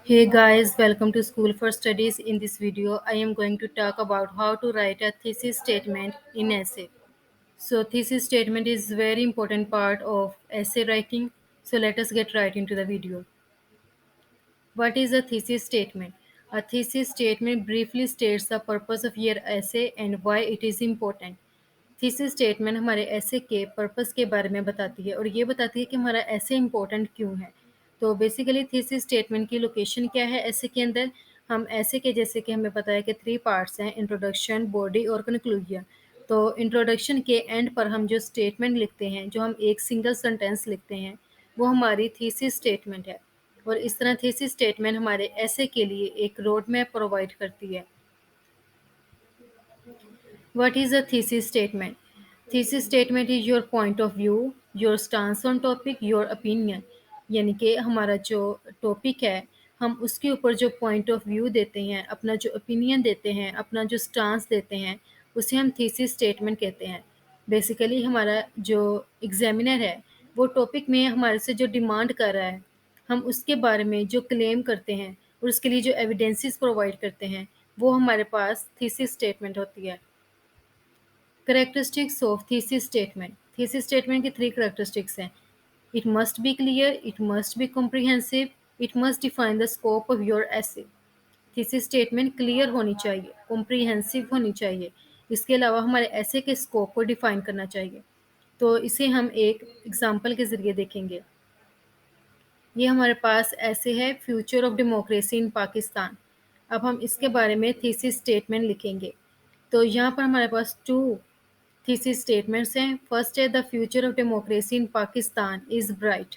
Hey guys, welcome to School for Studies. In this video, I am going to talk about how to write a thesis statement in essay. So, thesis statement is very important part of essay writing. So, let us get right into the video. What is a thesis statement? A thesis statement briefly states the purpose of your essay and why it is important. Thesis statement हमारे ऐसे के purpose के बारे में बताती है और ये बताती है कि हमारा ऐसे इम्पोर्टेंट क्यों है। तो बेसिकली थीसिस स्टेटमेंट की लोकेशन क्या है ऐसे के अंदर। हम ऐसे के जैसे कि हमें पता है कि 3 पार्ट्स हैं, इंट्रोडक्शन, बॉडी और कंक्लूजन। तो इंट्रोडक्शन के एंड पर हम जो स्टेटमेंट लिखते हैं, जो हम एक सिंगल सेंटेंस लिखते हैं, वो हमारी थीसिस स्टेटमेंट है। और इस तरह थीसिस स्टेटमेंट हमारे ऐसे के लिए एक रोड मैप प्रोवाइड करती है। What is a thesis statement? Thesis statement is your point of view, your stance on topic, your opinion. यानी कि हमारा जो टॉपिक है, हम उसके ऊपर जो पॉइंट ऑफ व्यू देते हैं, अपना जो ओपिनियन देते हैं, अपना जो स्टांस देते हैं, उसे हम थीसिस स्टेटमेंट कहते हैं। बेसिकली हमारा जो एग्जामिनर है, वो टॉपिक में हमारे से जो डिमांड कर रहा है, हम उसके बारे में जो क्लेम करते हैं और उसके लिए जो एविडेंसेस प्रोवाइड करते हैं, वो हमारे पास थीसिस स्टेटमेंट होती है। Characteristics of thesis statement. Thesis statement की 3 characteristics हैं. It must be clear, it must be comprehensive, it must define the scope of your essay. Thesis statement clear होनी चाहिए, comprehensive होनी चाहिए, इसके अलावा हमारे essay के scope को define करना चाहिए। तो इसे हम एक एग्जाम्पल के ज़रिए देखेंगे। ये हमारे पास ऐसे है, future of democracy in Pakistan. अब हम इसके बारे में थीसिस स्टेटमेंट लिखेंगे। तो यहाँ पर हमारे पास 2 थीसिस स्टेटमेंट्स हैं। फर्स्ट है, the future of democracy in Pakistan is bright.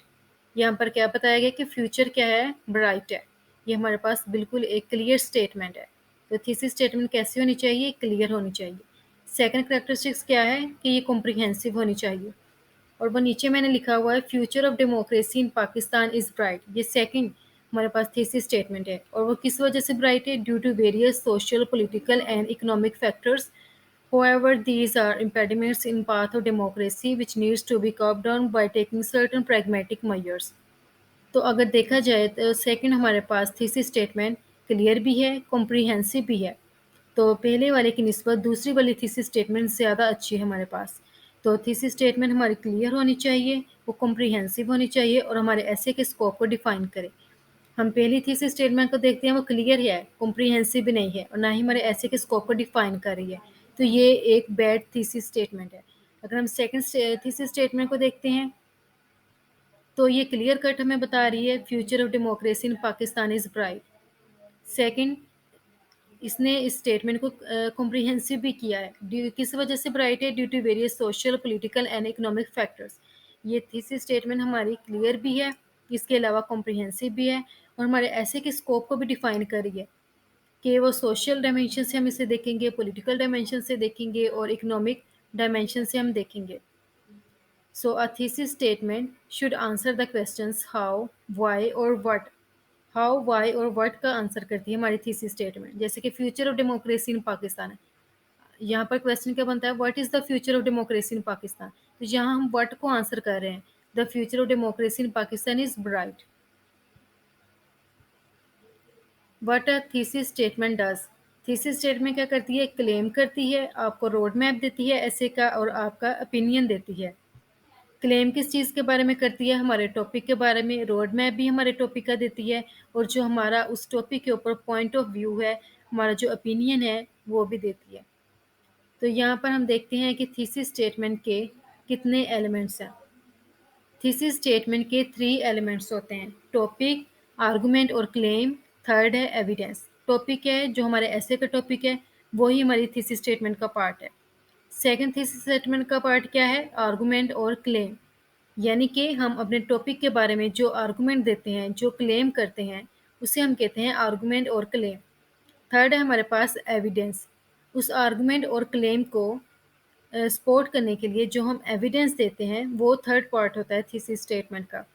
यहाँ पर क्या बताया गया कि फ्यूचर क्या है, ब्राइट है। ये हमारे पास बिल्कुल एक क्लियर स्टेटमेंट है। तो थीसिस स्टेटमेंट कैसी होनी चाहिए, क्लियर होनी चाहिए। सेकंड करेक्टरिस्टिक्स क्या है कि ये कॉम्प्रिहेंसिव होनी चाहिए। और वो नीचे मैंने लिखा हुआ है, future of democracy in Pakistan is bright. ये सेकंड हमारे पास थीसिस स्टेटमेंट है। और वो किस वजह से ब्राइट है, due to various social, political and economic factors. However, these are impediments in path of democracy which needs to be curbed down by taking certain pragmatic measures. तो अगर देखा जाए तो सेकंड हमारे पास थीसिस स्टेटमेंट क्लियर भी है, comprehensive भी है। तो पहले वाले की निस्बत दूसरी वाली थीसिस स्टेटमेंट ज़्यादा अच्छी है हमारे पास। तो थीसिस स्टेटमेंट हमारी क्लियर होनी चाहिए, वो कॉम्प्रिहेंसिव होनी चाहिए और हमारे ऐसे के स्कोप को डिफाइन करे। हम पहली थीसिस स्टेटमेंट को देखते हैं, वो क्लियर है, कॉम्प्रिहेंसिव भी नहीं है और ना ही हमारे ऐसे के स्कोप को डिफाइन कर रही है। तो ये एक बैड थीसिस स्टेटमेंट है। अगर हम सेकंड थीसिस स्टेटमेंट को देखते हैं, तो ये क्लियर कट हमें बता रही है, future of democracy in Pakistan is bright. Second, इसने इस स्टेटमेंट को कॉम्प्रिहेंसिव भी किया है। किस वजह से ब्राइट है, due to various social, political and economic factors. ये थीसिस स्टेटमेंट हमारी क्लियर भी है, इसके अलावा कॉम्प्रिहेंसिव भी है और हमारे ऐसे के स्कोप को भी डिफाइन कर रही है कि वो सोशल डायमेंशन से हम इसे देखेंगे, पॉलिटिकल डायमेंशन से देखेंगे और इकोनॉमिक डायमेंशन से हम देखेंगे। So a thesis statement should answer the questions how, why और व्हाट। हाउ, वाई और व्हाट का आंसर करती है हमारी थीसिस स्टेटमेंट। जैसे कि future of democracy in Pakistan है, यहाँ पर क्वेश्चन क्या बनता है, what is the future of democracy in Pakistan. तो यहाँ हम व्हाट को आंसर कर रहे हैं, the future of democracy in Pakistan is bright. What a thesis statement does. Thesis statement क्या करती है, क्लेम करती है, आपको रोड मैप देती है ऐसे का और आपका ओपिनियन देती है। क्लेम किस चीज़ के बारे में करती है, हमारे टॉपिक के बारे में। रोड मैप भी हमारे टॉपिक का देती है और जो हमारा उस टॉपिक के ऊपर पॉइंट ऑफ व्यू है, हमारा जो ओपिनियन है, वो भी देती है। तो यहाँ पर हम देखते हैं कि थीसिस स्टेटमेंट के कितने एलिमेंट्स हैं। थीसिस स्टेटमेंट के 3 एलिमेंट्स होते हैं, टॉपिक, आर्गुमेंट और क्लेम। थर्ड है एविडेंस। टॉपिक है जो हमारे ऐसे का टॉपिक है, वही हमारी थीसिस स्टेटमेंट का पार्ट है। सेकंड थीसिस स्टेटमेंट का पार्ट क्या है, आर्गुमेंट और क्लेम। यानी कि हम अपने टॉपिक के बारे में जो आर्गुमेंट देते हैं, जो क्लेम करते हैं, उसे हम कहते हैं आर्गुमेंट और क्लेम। थर्ड है हमारे पास एविडेंस। उस आर्गुमेंट और क्लेम को सपोर्ट करने के लिए जो हम एविडेंस देते हैं, वो थर्ड पार्ट होता है थीसिस स्टेटमेंट का।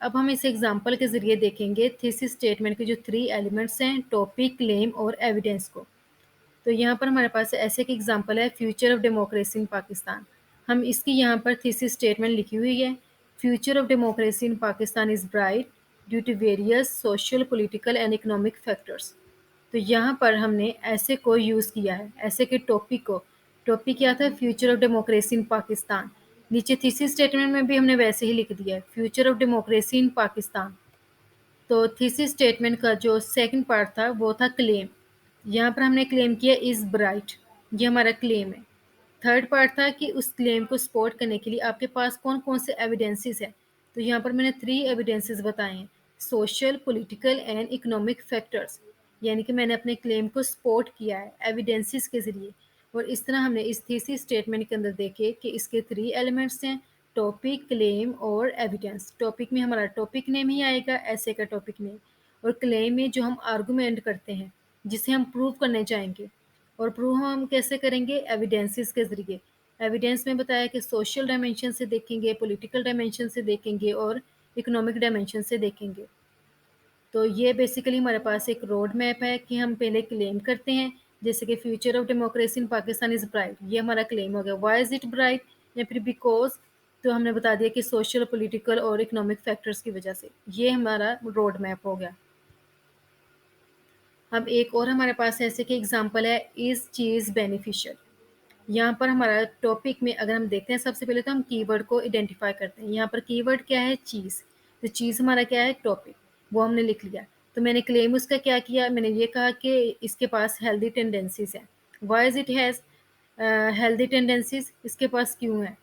अब हम इस एग्जांपल के ज़रिए देखेंगे थीसिस स्टेटमेंट के जो 3 एलिमेंट्स हैं, टॉपिक, क्लेम और एविडेंस को। तो यहाँ पर हमारे पास ऐसे एक एग्जांपल है, future of democracy in Pakistan. हम इसकी यहाँ पर थीसिस स्टेटमेंट लिखी हुई है, future of democracy in Pakistan is bright. Due to various social, political and economic factors. तो यहाँ पर हमने ऐसे को यूज़ किया है, ऐसे के टॉपिक को। टॉपिक क्या था? Future of democracy in Pakistan. नीचे थीसिस स्टेटमेंट में भी हमने वैसे ही लिख दिया है, future of democracy in Pakistan. तो थीसिस स्टेटमेंट का जो सेकंड पार्ट था वो था क्लेम। यहाँ पर हमने क्लेम किया इज़ ब्राइट, ये हमारा क्लेम है। थर्ड पार्ट था कि उस क्लेम को सपोर्ट करने के लिए आपके पास कौन कौन से एविडेंसेस हैं। तो यहाँ पर मैंने 3 एविडेंसेस बताए हैं, social, political and economic factors. यानी कि मैंने अपने क्लेम को सपोर्ट किया है एविडेंसेस के ज़रिए। और इस तरह हमने इस थीसिस स्टेटमेंट के अंदर देखे कि इसके 3 एलिमेंट्स हैं, टॉपिक, क्लेम और एविडेंस। टॉपिक में हमारा टॉपिक नेम ही आएगा, ऐसे का टॉपिक नेम। और क्लेम में जो हम आर्गूमेंट करते हैं, जिसे हम प्रूव करने जाएंगे। और प्रूव हम कैसे करेंगे? एविडेंसेस के ज़रिए। एविडेंस में बताया कि सोशल डायमेंशन से देखेंगे, पॉलिटिकल डायमेंशन से देखेंगे और इकोनॉमिक डायमेंशन से देखेंगे। तो ये बेसिकली हमारे पास एक रोड मैप है कि हम पहले क्लेम करते हैं, जैसे कि future of democracy in Pakistan is bright, ये हमारा क्लेम हो गया। Why is it bright? या फिर बिकॉज, तो हमने बता दिया कि सोशल, पॉलिटिकल और इकोनॉमिक फैक्टर्स की वजह से। ये हमारा रोड मैप हो गया। अब एक और हमारे पास ऐसे कि एग्जांपल है, इज़ चीज़ बेनिफिशियल। यहाँ पर हमारा टॉपिक में अगर हम देखते हैं, सबसे पहले तो हम कीवर्ड को आइडेंटिफाई करते हैं। यहाँ पर कीवर्ड क्या है? चीज़। तो चीज़ हमारा क्या है? टॉपिक। वो हमने लिख लिया। तो मैंने क्लेम उसका क्या किया? मैंने ये कहा कि इसके पास हेल्दी टेंडेंसीज हैं। Why is it has healthy tendencies? इसके पास क्यों है?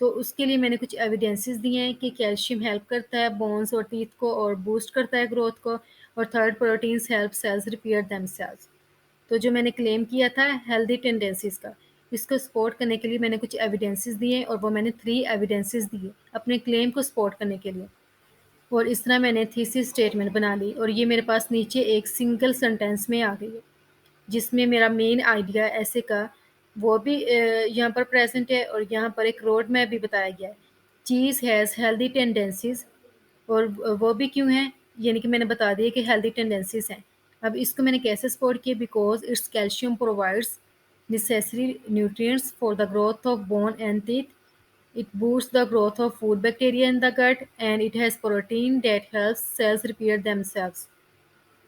तो उसके लिए मैंने कुछ एविडेंसेस दिए हैं कि कैल्शियम हेल्प करता है बोन्स और टीथ को और बूस्ट करता है ग्रोथ को। और third, proteins help sales repair themselves. तो जो मैंने क्लेम किया था हेल्दी टेंडेंसीज का, इसको सपोर्ट करने के लिए मैंने कुछ एविडेंसेस दिए और वो मैंने 3 एविडेंसेस दिए अपने क्लेम को सपोर्ट करने के लिए। और इस तरह मैंने थीसिस स्टेटमेंट बना ली और ये मेरे पास नीचे एक सिंगल सेंटेंस में आ गई है, जिसमें मेरा मेन आइडिया ऐसे का वो भी यहाँ पर प्रेजेंट है और यहाँ पर एक रोड मैप भी बताया गया है। चीज़ हैज़ हेल्दी टेंडेंसीज, और वो भी क्यों है? यानी कि मैंने बता दिया कि हेल्दी टेंडेंसीज हैं। अब इसको मैंने कैसे सपोर्ट किया? Because it's calcium provides necessary nutrients for the growth of bone and teeth. It boosts the growth of food bacteria in the gut and it has protein that helps cells repair themselves.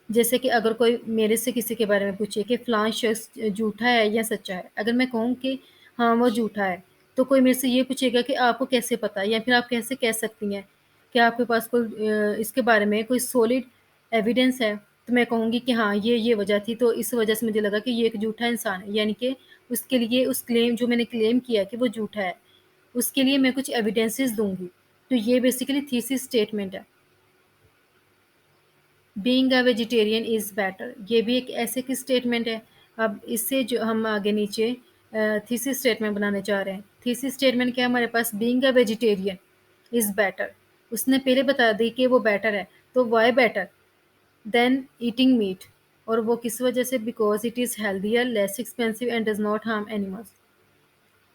जैसे कि अगर कोई मेरे से किसी के बारे में पूछे कि फ़लाँ शख़्स झूठा है या सच्चा है, अगर मैं कहूँ कि हाँ, वो झूठा है, तो कोई मेरे से ये पूछेगा कि आपको कैसे पता? या फिर आप कैसे कह सकती हैं? क्या आपके पास कोई इसके बारे में कोई सॉलिड एविडेंस है? तो मैं कहूँगी कि हाँ, ये वजह थी, तो इस वजह से मुझे लगा कि ये एक झूठा इंसान है। यानी कि उसके लिए उस क्लेम जो मैंने क्लेम किया कि वो झूठा है, उसके लिए मैं कुछ एविडेंसेस दूँगी। तो ये बेसिकली थीसिस स्टेटमेंट है। Being a vegetarian is better, ये भी एक ऐसे की स्टेटमेंट है। अब इससे जो हम आगे नीचे थीसिस स्टेटमेंट बनाने जा रहे हैं। थीसिस स्टेटमेंट क्या है हमारे पास? Being a vegetarian is better. उसने पहले बता दी कि वो बेटर है, तो why better than eating meat? और वो किस वजह से? Because it is healthier, less expensive and does not harm animals.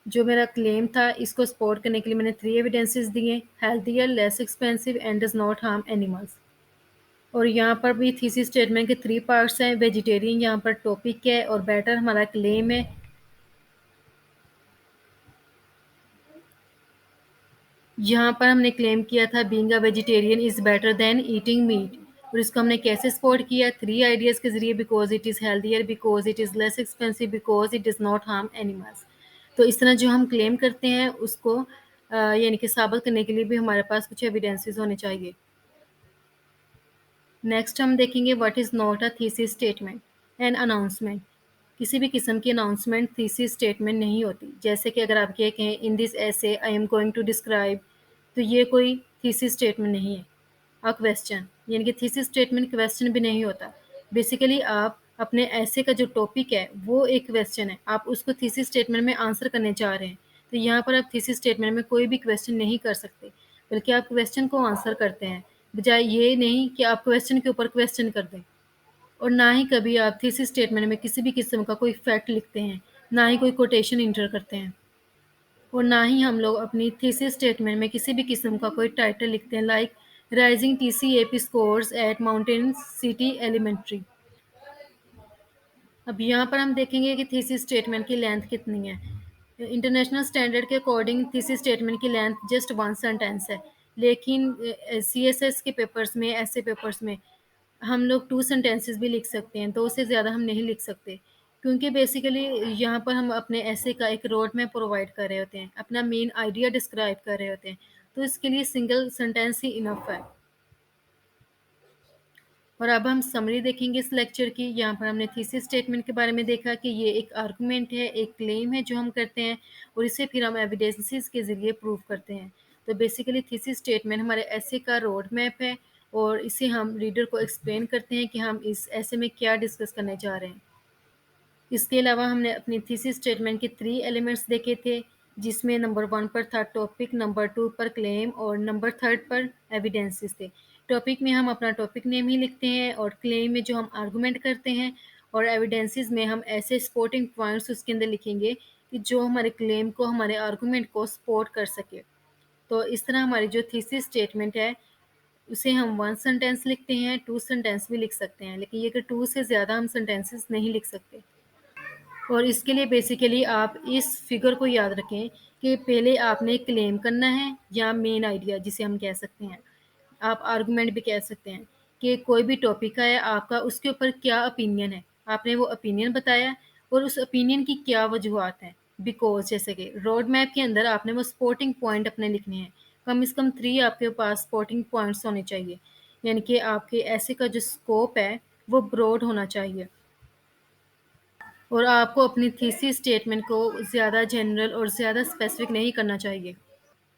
जो मेरा क्लेम था, इसको सपोर्ट करने के लिए मैंने 3 एविडेंसेस दिए, healthier, less expensive and does not harm animals. और यहाँ पर भी थीसिस स्टेटमेंट के 3 पार्ट्स हैं। वेजिटेरियन यहाँ पर टॉपिक है और बेटर हमारा क्लेम है। यहाँ पर हमने क्लेम किया था being a vegetarian is better than eating meat. और इसको हमने कैसे सपोर्ट किया? 3 आइडियाज़ के ज़रिए, because it is healthier, because it is less expensive, because it does not harm animals. तो इस तरह जो हम क्लेम करते हैं उसको यानी कि साबित करने के लिए भी हमारे पास कुछ एविडेंसेस होने चाहिए। नेक्स्ट हम देखेंगे what is not a thesis statement. An announcement, किसी भी किस्म की अनाउंसमेंट थीसिस स्टेटमेंट नहीं होती। जैसे कि अगर आप ये कहें in this essay I am going to describe, तो ये कोई थीसिस स्टेटमेंट नहीं है। अ क्वेश्चन, यानी कि थीसिस स्टेटमेंट क्वेश्चन भी नहीं होता। बेसिकली आप अपने ऐसे का जो टॉपिक है वो एक क्वेश्चन है, आप उसको थीसिस स्टेटमेंट में आंसर करने जा रहे हैं। तो यहाँ पर आप थीसिस स्टेटमेंट में कोई भी क्वेश्चन नहीं कर सकते, बल्कि आप क्वेश्चन को आंसर करते हैं, बजाय ये नहीं कि आप क्वेश्चन के ऊपर क्वेश्चन कर दें। और ना ही कभी आप थीसिस स्टेटमेंट में किसी भी किस्म का कोई फैक्ट लिखते हैं, ना ही कोई कोटेशन इंटर करते हैं। और ना ही हम लोग अपनी थीसिस स्टेटमेंट में किसी भी किस्म का कोई टाइटल लिखते हैं, like rising TCAP scores at mountain city elementary. अब यहाँ पर हम देखेंगे कि थीसिस स्टेटमेंट की लेंथ कितनी है। इंटरनेशनल स्टैंडर्ड के अकॉर्डिंग थीसिस स्टेटमेंट की लेंथ जस्ट 1 सेंटेंस है। लेकिन CSS के पेपर्स में, ऐसे पेपर्स में हम लोग 2 सेंटेंसेस भी लिख सकते हैं, 2 से ज़्यादा हम नहीं लिख सकते। क्योंकि बेसिकली यहाँ पर हम अपने ऐसे का एक रोड मैप प्रोवाइड कर रहे होते हैं, अपना मेन आइडिया डिस्क्राइब कर रहे होते हैं, तो इसके लिए सिंगल सेंटेंस ही इनफ है। और अब हम समरी देखेंगे इस लेक्चर की। यहाँ पर हमने थीसिस स्टेटमेंट के बारे में देखा कि ये एक आर्गुमेंट है, एक क्लेम है जो हम करते हैं, और इसे फिर हम एविडेंसेस के ज़रिए प्रूव करते हैं। तो बेसिकली थीसिस स्टेटमेंट हमारे ऐसे का रोड मैप है, और इसे हम रीडर को एक्सप्लेन करते हैं कि हम इस ऐसे में क्या डिस्कस करने जा रहे हैं। इसके अलावा हमने अपनी थीसिस स्टेटमेंट के 3 एलिमेंट्स देखे थे, जिसमें नंबर 1 पर था टॉपिक, नंबर 2 पर क्लेम, और नंबर 3 पर एविडेंसेस थे। टॉपिक में हम अपना टॉपिक नेम ही लिखते हैं, और क्लेम में जो हम आर्गुमेंट करते हैं, और एविडेंसेस में हम ऐसे सपोर्टिंग पॉइंट्स उसके अंदर लिखेंगे कि जो हमारे क्लेम को, हमारे आर्गुमेंट को सपोर्ट कर सके। तो इस तरह हमारी जो थीसिस स्टेटमेंट है, उसे हम 1 सेंटेंस लिखते हैं, 2 सेंटेंस भी लिख सकते हैं, लेकिन ये कि 2 से ज़्यादा हम सेंटेंसेस नहीं लिख सकते। और इसके लिए बेसिकली आप इस फिगर को याद रखें कि पहले आपने क्लेम करना है, या मेन आइडिया जिसे हम कह सकते हैं, आप आर्गुमेंट भी कह सकते हैं, कि कोई भी टॉपिक है आपका, उसके ऊपर क्या ओपिनियन है, आपने वो ओपिनियन बताया, और उस ओपिनियन की क्या वजूहत हैं। बिकॉज जैसे कि रोड मैप के अंदर आपने वो सपोर्टिंग पॉइंट अपने लिखने हैं, कम से कम 3 आपके पास सपोर्टिंग पॉइंट्स होने चाहिए, यानी कि आपके ऐसे का जो स्कोप है वो ब्रॉड होना चाहिए। और आपको अपनी थीसिस स्टेटमेंट को ज़्यादा जनरल और ज़्यादा स्पेसिफिक नहीं करना चाहिए।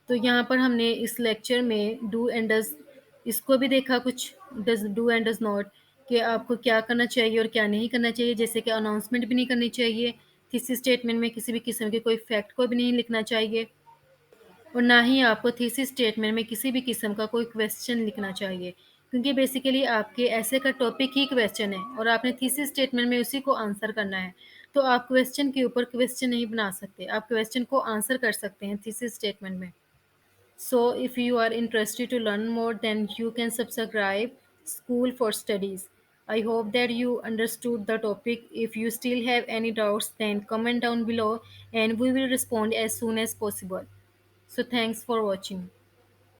तो यहाँ पर हमने इस लेक्चर में डू एंड डज, इसको भी देखा, कुछ does, do and does not, कि आपको क्या करना चाहिए और क्या नहीं करना चाहिए। जैसे कि अनाउंसमेंट भी नहीं करनी चाहिए, थीसिस स्टेटमेंट में किसी भी किस्म के कोई फैक्ट को भी नहीं लिखना चाहिए, और ना ही आपको थीसिस स्टेटमेंट में किसी भी किस्म का कोई क्वेश्चन लिखना चाहिए, क्योंकि बेसिकली आपके ऐसे का टॉपिक ही क्वेश्चन है, और आपने थीसिस स्टेटमेंट में उसी को आंसर करना है। तो आप क्वेश्चन के ऊपर क्वेश्चन नहीं बना सकते, आप क्वेश्चन को आंसर कर सकते हैं थीसिस स्टेटमेंट में। So if you are interested to learn more, then you can subscribe School for Studies. I hope that you understood the topic. If you still have any doubts, then comment down below and we will respond as soon as possible. So thanks for watching.